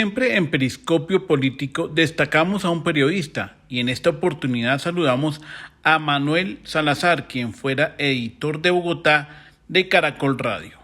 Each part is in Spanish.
Siempre en Periscopio Político destacamos a un periodista y en esta oportunidad saludamos a Manuel Salazar, quien fuera editor de Bogotá de Caracol Radio.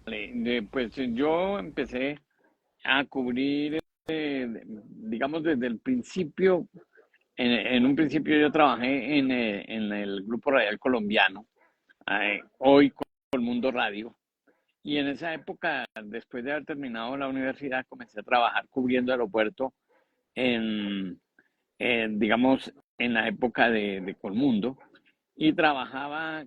Pues yo empecé a cubrir, digamos, desde el principio. En un principio yo trabajé en el Grupo Radial Colombiano, hoy con Mundo Radio. Y en esa época, después de haber terminado la universidad, comencé a trabajar cubriendo aeropuerto en, digamos, en la época de Colmundo. Y trabajaba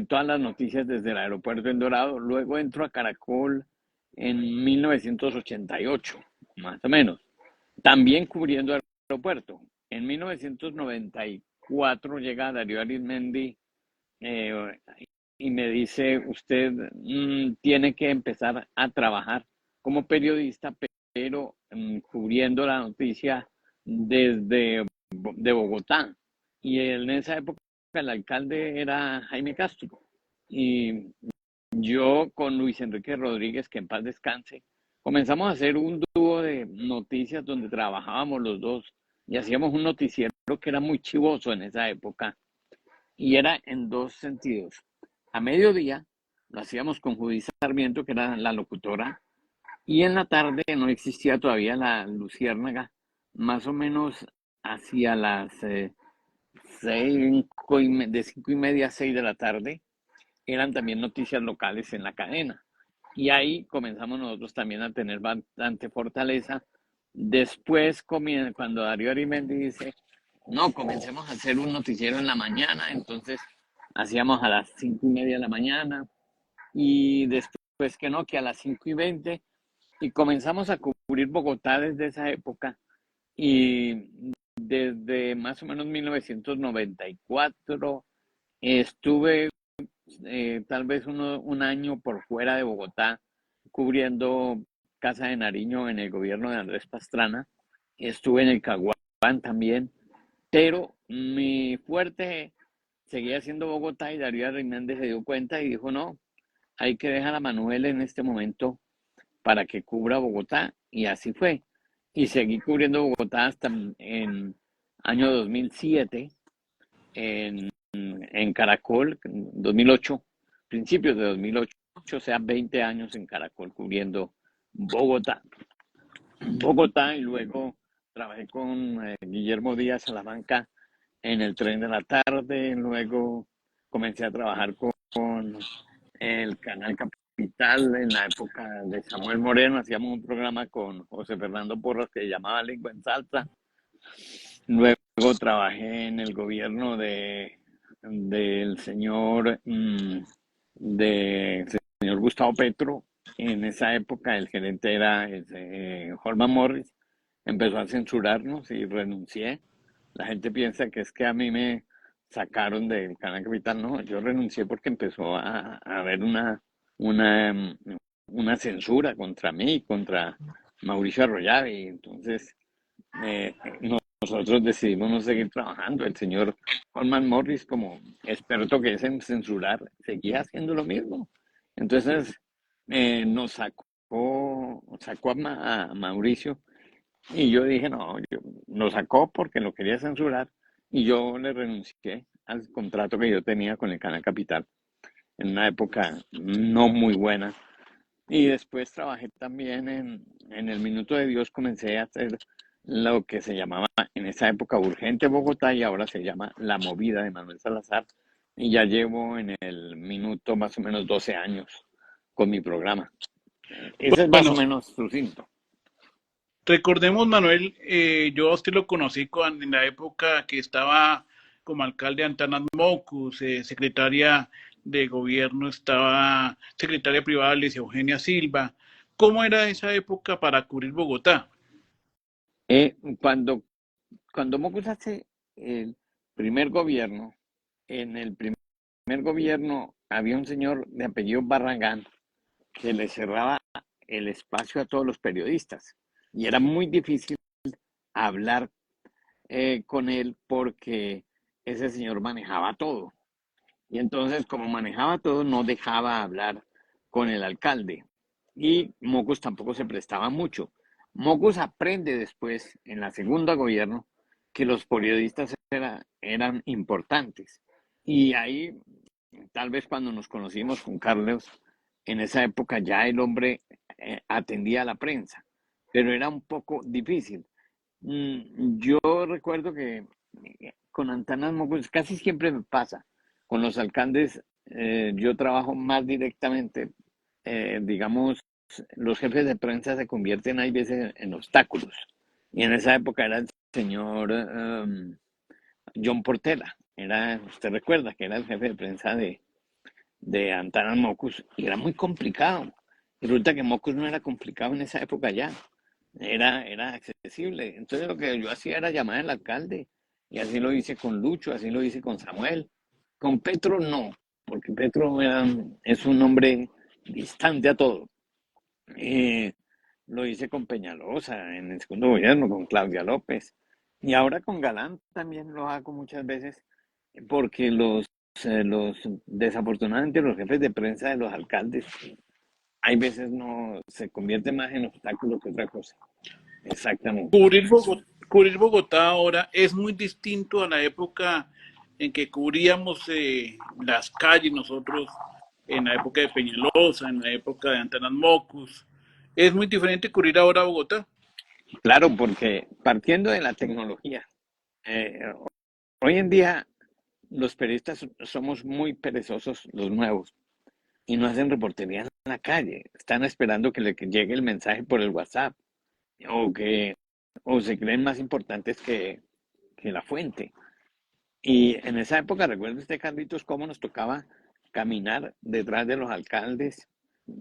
todas las noticias desde el aeropuerto en Dorado. Luego entro a Caracol en 1988, más o menos, también cubriendo el aeropuerto. En 1994 llega Darío Arizmendi eh, y me dice, usted tiene que empezar a trabajar como periodista, pero cubriendo la noticia desde de Bogotá. Y en esa época el alcalde era Jaime Castro. Y yo con Luis Enrique Rodríguez, que en paz descanse, comenzamos a hacer un dúo de noticias donde trabajábamos los dos y hacíamos un noticiero que era muy chivoso en esa época y era en dos sentidos. A mediodía lo hacíamos con Judith Sarmiento, que era la locutora, y en la tarde no existía todavía la Luciérnaga, más o menos hacia las de 5:30 a 6 de la tarde, eran también noticias locales en la cadena. Y ahí comenzamos nosotros también a tener bastante fortaleza. Después, cuando Darío Arimendi dice, no, comencemos a hacer un noticiero en la mañana, entonces hacíamos a las 5:30 de la mañana y después que no, que a las 5:20 y comenzamos a cubrir Bogotá desde esa época y desde más o menos 1994 estuve tal vez un año por fuera de Bogotá, cubriendo Casa de Nariño en el gobierno de Andrés Pastrana. Estuve en el Caguán también, pero mi fuerte seguía siendo Bogotá y Darío Hernández se dio cuenta y dijo, no, hay que dejar a Manuel en este momento para que cubra Bogotá. Y así fue. Y seguí cubriendo Bogotá hasta en año 2007, en Caracol, en 2008, principios de 2008, o sea, 20 años en Caracol cubriendo Bogotá. Bogotá y luego trabajé con Guillermo Díaz Salamanca en el tren de la tarde, luego comencé a trabajar con el canal Capital en la época de Samuel Moreno, hacíamos un programa con José Fernando Porras que se llamaba Lengua en Salsa. Luego trabajé en el gobierno del señor señor Gustavo Petro. En esa época el gerente era Holman Morris. Empezó a censurarnos y renuncié. La gente piensa que es que a mí me sacaron del Canal Capital. No, yo renuncié porque empezó a haber una censura contra mí, contra Mauricio Arroyave. Entonces, eh, nosotros decidimos no seguir trabajando. El señor Holman Morris, como experto que es en censurar, seguía haciendo lo mismo. Entonces, nos sacó a Mauricio y yo dije, no, lo sacó porque lo quería censurar y yo le renuncié al contrato que yo tenía con el Canal Capital en una época no muy buena. Y después trabajé también en el Minuto de Dios, comencé a hacer lo que se llamaba en esa época Urgente Bogotá y ahora se llama La Movida de Manuel Salazar. Y ya llevo en el Minuto más o menos 12 años con mi programa. Ese es más o Bueno, menos sucinto. recordemos, Manuel, yo a usted lo conocí en la época que estaba como alcalde Antanas Mocus, secretaria de gobierno estaba secretaria privada Alicia Eugenia Silva. ¿Cómo era esa época para cubrir Bogotá? Eh, cuando, cuando Mocus hace el primer gobierno, en el primer gobierno había un señor de apellido Barragán que le cerraba el espacio a todos los periodistas. Y era muy difícil hablar con él porque ese señor manejaba todo. Y entonces, como manejaba todo, no dejaba hablar con el alcalde. y Mocus tampoco se prestaba mucho. Mocus aprende después, en la segunda gobierno, que los periodistas eran importantes. Y ahí, tal vez cuando nos conocimos con Carlos, en esa época ya el hombre atendía a la prensa, pero era un poco difícil. Yo recuerdo que con Antanas Mocus casi siempre me pasa. Con los alcaldes yo trabajo más directamente, digamos, los jefes de prensa se convierten hay veces en obstáculos. Y en esa época era el señor John Portela, usted recuerda que era el jefe de prensa de Antanas Mocus, y era muy complicado. Y resulta que Mocus no era complicado en esa época ya, era accesible. Entonces lo que yo hacía era llamar al alcalde, y así lo hice con Lucho, así lo hice con Samuel. Con Petro no, porque Petro es un hombre distante a todo. Eh, lo hice con Peñalosa en el segundo gobierno, con Claudia López. Y ahora con Galán también lo hago muchas veces, porque desafortunadamente los jefes de prensa de los alcaldes, hay veces no se convierte más en obstáculo que otra cosa. Exactamente. Cubrir Bogotá ahora es muy distinto a la época en que cubríamos las calles nosotros, en la época de Peñalosa, en la época de Antanas Mocus. Es muy diferente cubrir ahora Bogotá. Claro, porque partiendo de la tecnología, eh, hoy en día los periodistas somos muy perezosos, los nuevos, y no hacen reportería en la calle. Están esperando que llegue el mensaje por el WhatsApp o que o se creen más importantes que la fuente. Y en esa época, recuerda usted, Carlitos, cómo nos tocaba caminar detrás de los alcaldes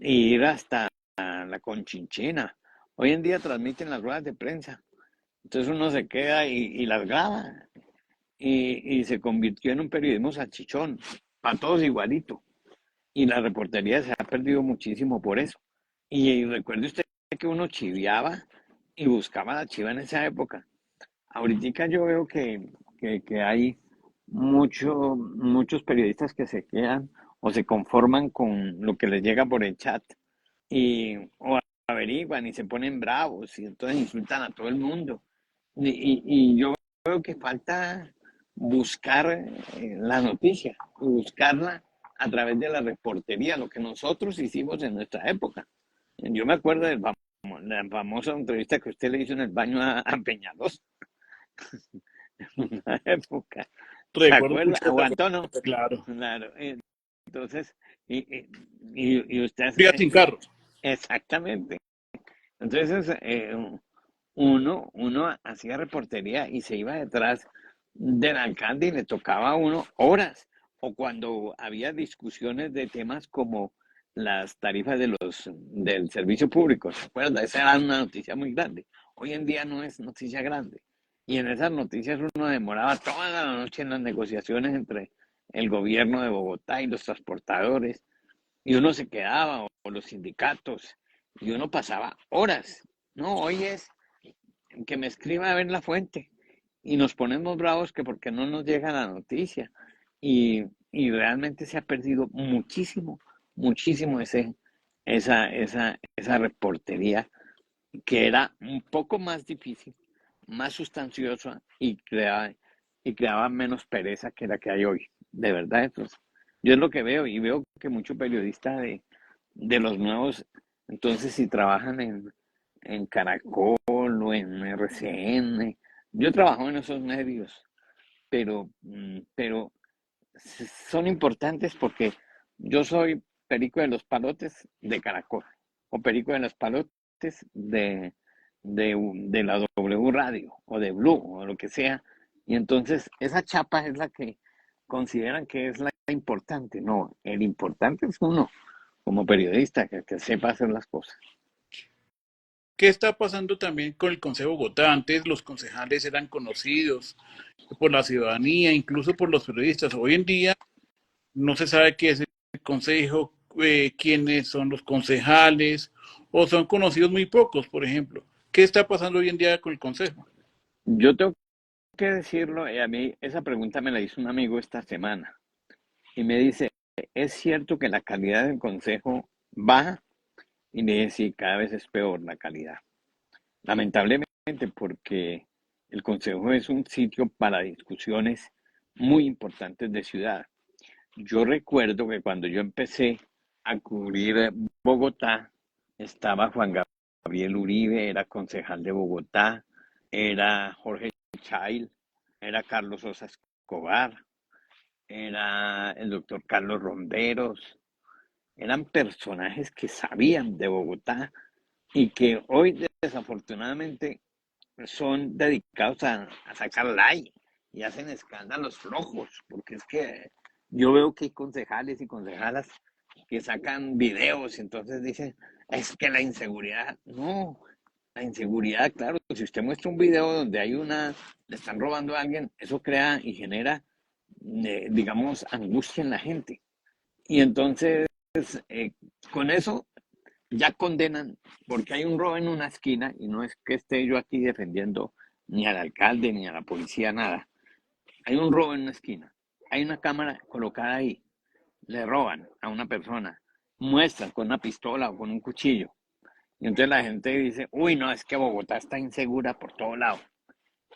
e ir hasta la Conchinchina. Hoy en día transmiten las ruedas de prensa. Entonces uno se queda y las graba. Y se convirtió en un periodismo salchichón, para todos igualito. Y la reportería se ha perdido muchísimo por eso. Y recuerde usted que uno chiviaba y buscaba la chiva en esa época. Ahorita yo veo que hay muchos periodistas que se quedan o se conforman con lo que les llega por el chat y o averiguan y se ponen bravos y entonces insultan a todo el mundo. Y yo creo que falta buscar la noticia, buscarla a través de la reportería, lo que nosotros hicimos en nuestra época. Yo me acuerdo de la famosa entrevista que usted le hizo en el baño a Peñalos en una época. ¿Se Recuerdo acuerda? mucho esa ¿Aguantó, no? cosa, claro. Claro. Entonces, y usted Fría sin carros. exactamente. Entonces, uno hacía reportería y se iba detrás del alcalde y le tocaba a uno horas. O cuando había discusiones de temas como las tarifas del servicio público, ¿se acuerda? Esa era una noticia muy grande. Hoy en día no es noticia grande. Y en esas noticias uno demoraba toda la noche en las negociaciones entre el gobierno de Bogotá y los transportadores. Y uno se quedaba, o los sindicatos, y uno pasaba horas. No, hoy es que me escriba a ver la fuente y nos ponemos bravos que porque no nos llega la noticia. Y realmente se ha perdido muchísimo esa reportería que era un poco más difícil, más sustanciosa y creaba menos pereza que la que hay hoy. De verdad, entonces, yo es lo que veo y veo que muchos periodistas de los nuevos, entonces si trabajan en Caracol o en RCN, yo trabajo en esos medios, pero son importantes porque yo soy perico de los palotes de Caracol o perico de los palotes de la W Radio o de Blue o lo que sea. Y entonces esa chapa es la que consideran que es la importante. No, el importante es uno como periodista que sepa hacer las cosas. ¿Qué está pasando también con el Consejo de Bogotá? Antes los concejales eran conocidos por la ciudadanía, incluso por los periodistas. Hoy en día no se sabe qué es el consejo, quiénes son los concejales, o son conocidos muy pocos, por ejemplo. ¿Qué está pasando hoy en día con el consejo? Yo tengo que decirlo, y a mí esa pregunta me la hizo un amigo esta semana y me dice, ¿es cierto que la calidad del consejo baja? Y le dije, sí, cada vez es peor la calidad. Lamentablemente, porque el Consejo es un sitio para discusiones muy importantes de ciudad. Yo recuerdo que cuando yo empecé a cubrir Bogotá, estaba Juan Gabriel Uribe, era concejal de Bogotá, era Jorge Chail, era Carlos Sosa Escobar, era el doctor Carlos Ronderos, eran personajes que sabían de Bogotá y que hoy desafortunadamente son dedicados a sacar like y hacen escándalos flojos, porque es que yo veo que hay concejales y concejalas que sacan videos y entonces dicen, es que la inseguridad, no, la inseguridad, claro, si usted muestra un video donde le están robando a alguien, eso crea y genera, digamos, angustia en la gente. Y entonces, eh, con eso ya condenan, porque hay un robo en una esquina, y no es que esté yo aquí defendiendo ni al alcalde ni a la policía, nada. Hay un robo en una esquina, hay una cámara colocada ahí, le roban a una persona, muestran con una pistola o con un cuchillo, y entonces la gente dice, uy, no, es que Bogotá está insegura por todo lado,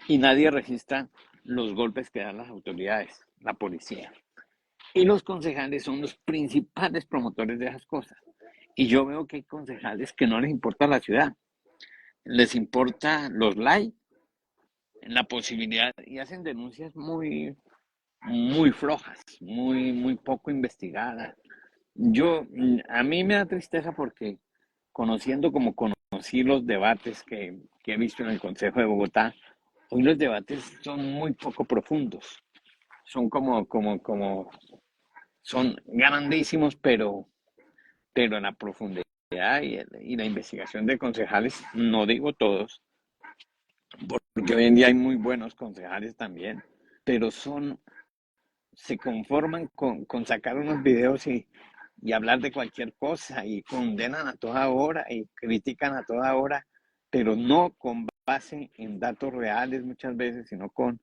y nadie registra los golpes que dan las autoridades, la policía. Y los concejales son los principales promotores de esas cosas. Y yo veo que hay concejales que no les importa la ciudad, les importa los likes, la posibilidad, y hacen denuncias muy flojas, muy poco investigadas. A mí me da tristeza porque conociendo como conocí los debates que he visto en el Consejo de Bogotá, hoy los debates son muy poco profundos, son son grandísimos, pero en la profundidad y la investigación de concejales, no digo todos, porque hoy en día hay muy buenos concejales también, pero se conforman con sacar unos videos y hablar de cualquier cosa y condenan a toda hora y critican a toda hora, pero no con base en datos reales muchas veces, sino como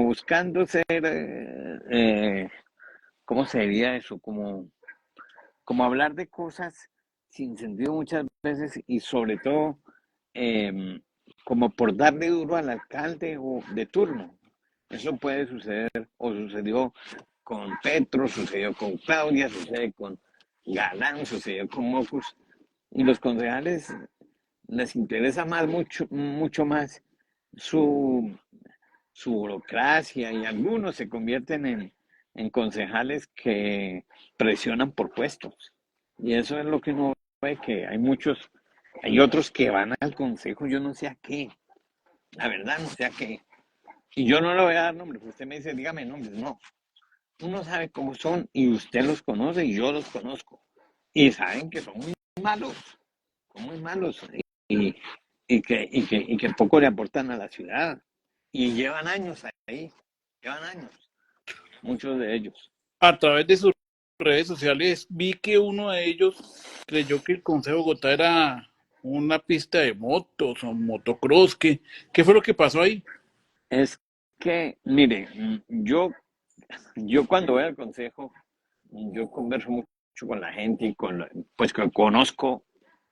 buscando ser, ¿cómo sería eso? Como hablar de cosas sin sentido muchas veces y sobre todo em, como por darle duro al alcalde o de turno. Eso puede suceder o sucedió con Petro, sucedió con Claudia, sucede con Galán, sucedió con Mocus. Y los concejales les interesa mucho más su, su burocracia y algunos se convierten en concejales que presionan por puestos. Y eso es lo que uno ve, que hay otros que van al consejo, yo no sé a qué, la verdad no sé a qué. Y yo no le voy a dar nombres, usted me dice, dígame nombres, no. Uno sabe cómo son y usted los conoce y yo los conozco. Y saben que malos, son muy malos. Y, y que poco le aportan a la ciudad. Y llevan años ahí, llevan años, muchos de ellos. A través de sus redes sociales vi que uno de ellos creyó que el Consejo de Bogotá era una pista de motos o motocross. ¿Qué fue lo que pasó ahí? Es que, mire, yo cuando voy al consejo, yo converso mucho con la gente y pues que conozco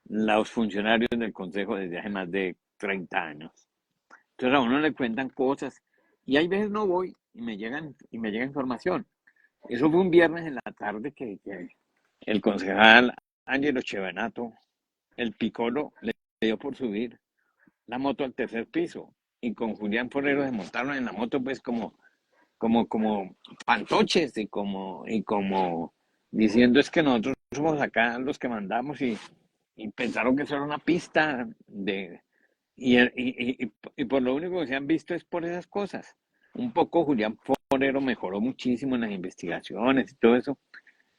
los funcionarios del consejo desde hace más de 30 años. Entonces a uno le cuentan cosas y hay veces no voy y me llega información. Eso fue un viernes en la tarde que el concejal Ángelo Chevenato, el Picolo, le dio por subir la moto al tercer piso y con Julián Forero se montaron en la moto pues como pantoches y como diciendo es que nosotros somos acá los que mandamos y pensaron que eso era una pista y por lo único que se han visto es por esas cosas. Un poco Julián Forero mejoró muchísimo en las investigaciones y todo eso.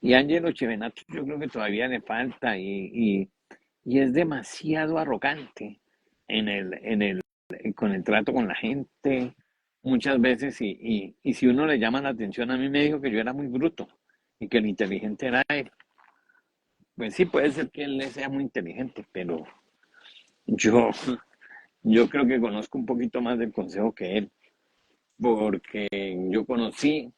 Y Ángelo Chevenato yo creo que todavía le falta y es demasiado arrogante con el trato con la gente muchas veces y si uno le llama la atención, a mí me dijo que yo era muy bruto y que el inteligente era él. Pues sí, puede ser que él sea muy inteligente, pero yo, yo creo que conozco un poquito más del consejo que él, porque yo conocí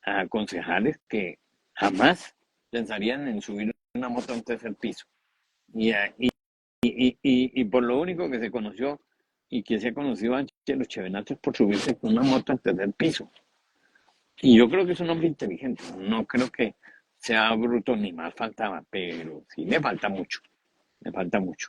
a concejales que jamás pensarían en subir una moto a un tercer piso. Y, y por lo único que se conoció y que se ha conocido a los Chevenatos por subirse con una moto al tercer piso. Y yo creo que es un hombre inteligente, no creo que sea bruto ni más faltaba, pero sí le falta mucho, le falta mucho.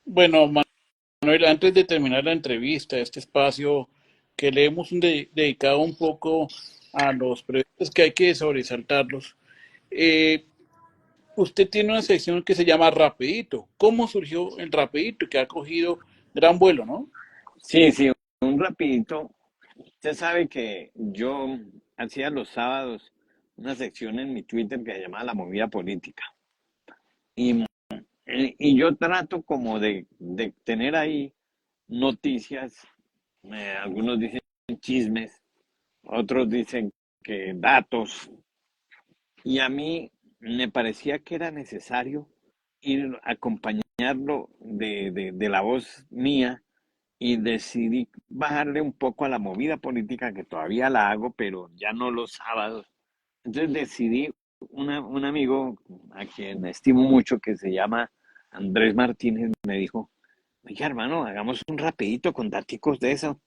Bueno, Manuel, antes de terminar la entrevista, este espacio que le hemos dedicado un poco a los periodistas que hay que sobresaltarlos, eh, usted tiene una sección que se llama Rapidito. ¿Cómo surgió el Rapidito que ha cogido gran vuelo, no? Sí, sí, un rapidito. Usted sabe que yo hacía los sábados una sección en mi Twitter que se llamaba La Movida Política. Y, y yo trato como de tener ahí noticias, algunos dicen chismes, otros dicen que datos, y a mí me parecía que era necesario ir a acompañarlo de la voz mía y decidí bajarle un poco a la movida política, que todavía la hago, pero ya no los sábados. Entonces decidí, un amigo a quien estimo mucho, que se llama Andrés Martínez, me dijo, oye hermano, hagamos un rapidito con daticos de eso.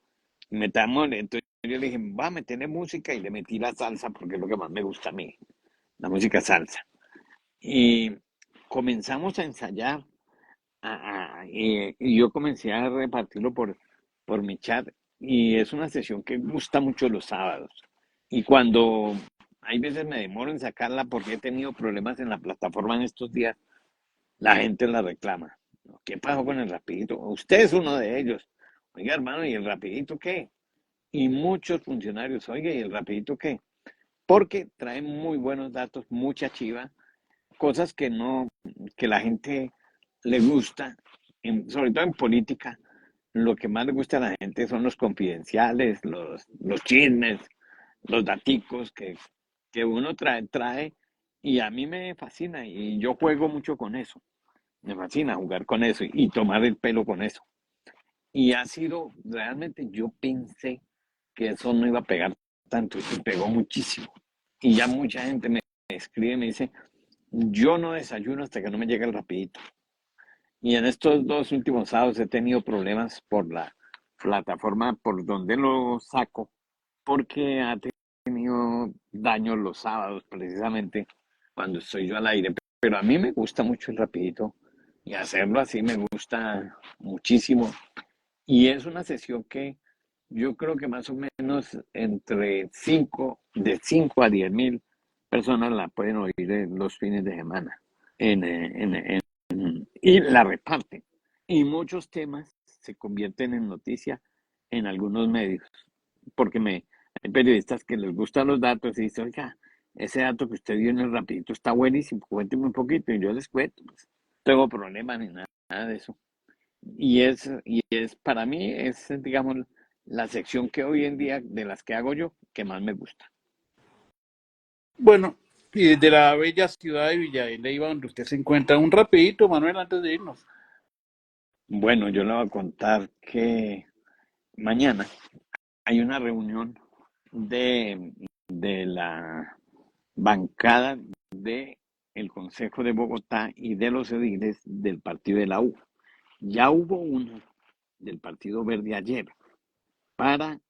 Metamos, entonces yo le dije, va a meterle música y le metí la salsa porque es lo que más me gusta a mí, la música salsa. Y comenzamos a ensayar y yo comencé a repartirlo por mi chat y es una sesión que gusta mucho los sábados. Y cuando hay veces me demoro en sacarla porque he tenido problemas en la plataforma en estos días, la gente la reclama. ¿Qué pasó con el rapidito? Usted es uno de ellos. Oiga, hermano, ¿y el rapidito qué? Y muchos funcionarios, oiga, ¿y el rapidito qué? Porque trae muy buenos datos, mucha chiva, cosas que no, que la gente le gusta, sobre todo en política, lo que más le gusta a la gente son los confidenciales, los chismes, los daticos que uno trae, y a mí me fascina, y yo juego mucho con eso, me fascina jugar con eso y tomar el pelo con eso. Y ha sido, realmente yo pensé que eso no iba a pegar tanto, y pegó muchísimo. Y ya mucha gente me escribe y me dice, yo no desayuno hasta que no me llegue el rapidito. Y en estos dos últimos sábados he tenido problemas por la plataforma por donde lo saco, porque ha tenido daños los sábados, precisamente cuando estoy yo al aire. Pero a mí me gusta mucho el rapidito y hacerlo así me gusta muchísimo. Y es una sesión que yo creo que más o menos entre 5 de 5 a 10 mil personas la pueden oír en los fines de semana y la reparten. Y muchos temas se convierten en noticia en algunos medios, porque hay periodistas que les gustan los datos y dicen, oiga, ese dato que usted dio en el rapidito está buenísimo, cuénteme un poquito y yo les cuento. Pues, no tengo problema ni nada de eso. Y es para mí, es, digamos, la sección que hoy en día de las que hago yo, que más me gusta. Bueno, y desde la bella ciudad de Villa de Leyva, donde usted se encuentra, un rapidito, Manuel, antes de irnos. Bueno, yo le voy a contar que mañana hay una reunión de la bancada de el Consejo de Bogotá y de los ediles del partido de la U. Ya hubo uno del Partido Verde ayer para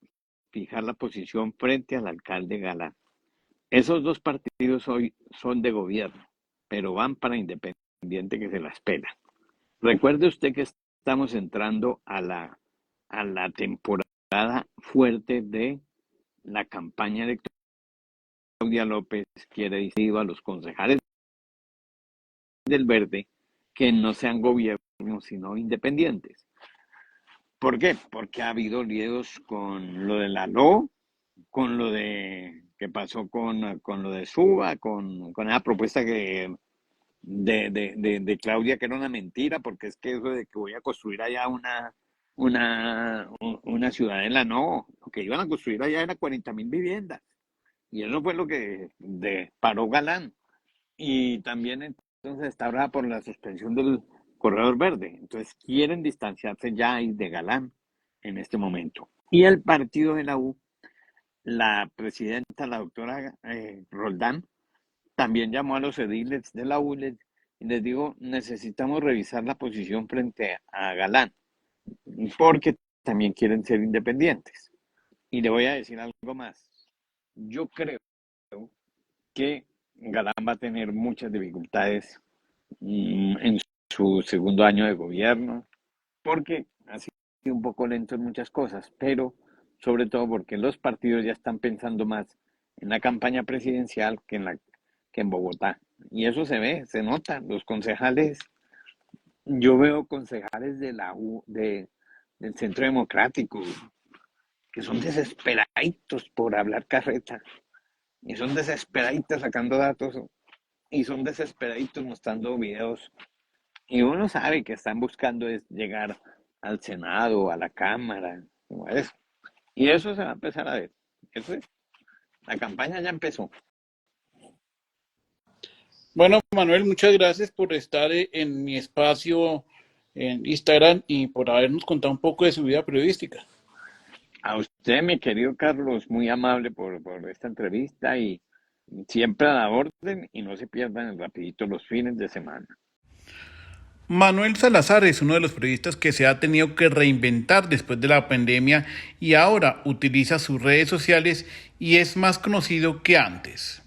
fijar la posición frente al alcalde Galán. Esos dos partidos hoy son de gobierno, pero van para independiente que se las pela. Recuerde usted que estamos entrando a la temporada fuerte de la campaña electoral. Claudia López quiere decir a los concejales del Verde que no sean gobiernos sino independientes. ¿Por qué? Porque ha habido líos con lo de la LO, con lo de que pasó con lo de Suba, con esa propuesta de Claudia que era una mentira, porque es que eso de que voy a construir allá una ciudadela, no, lo que iban a construir allá era 40.000 viviendas. Y eso fue lo que paró Galán. Y también entonces está brava por la suspensión del corredor verde. Entonces quieren distanciarse ya de Galán en este momento. Y el partido de la U, la presidenta, la doctora Roldán, también llamó a los ediles de la U y les digo, necesitamos revisar la posición frente a Galán, porque también quieren ser independientes. Y le voy a decir algo más. Yo creo que Galán va a tener muchas dificultades en su segundo año de gobierno, porque ha sido un poco lento en muchas cosas, pero sobre todo porque los partidos ya están pensando más en la campaña presidencial que en Bogotá. Y eso se ve, se nota. Los concejales, yo veo concejales del Centro Democrático que son desesperaditos por hablar carreta, y son desesperaditos sacando datos, y son desesperaditos mostrando videos. Y uno sabe que están buscando es llegar al Senado, a la Cámara, como eso. Y eso se va a empezar a ver. Eso es. La campaña ya empezó. Bueno, Manuel, muchas gracias por estar en mi espacio en Instagram y por habernos contado un poco de su vida periodística. A usted, mi querido Carlos, muy amable por esta entrevista y siempre a la orden y no se pierdan el rapidito los fines de semana. Manuel Salazar es uno de los periodistas que se ha tenido que reinventar después de la pandemia y ahora utiliza sus redes sociales y es más conocido que antes.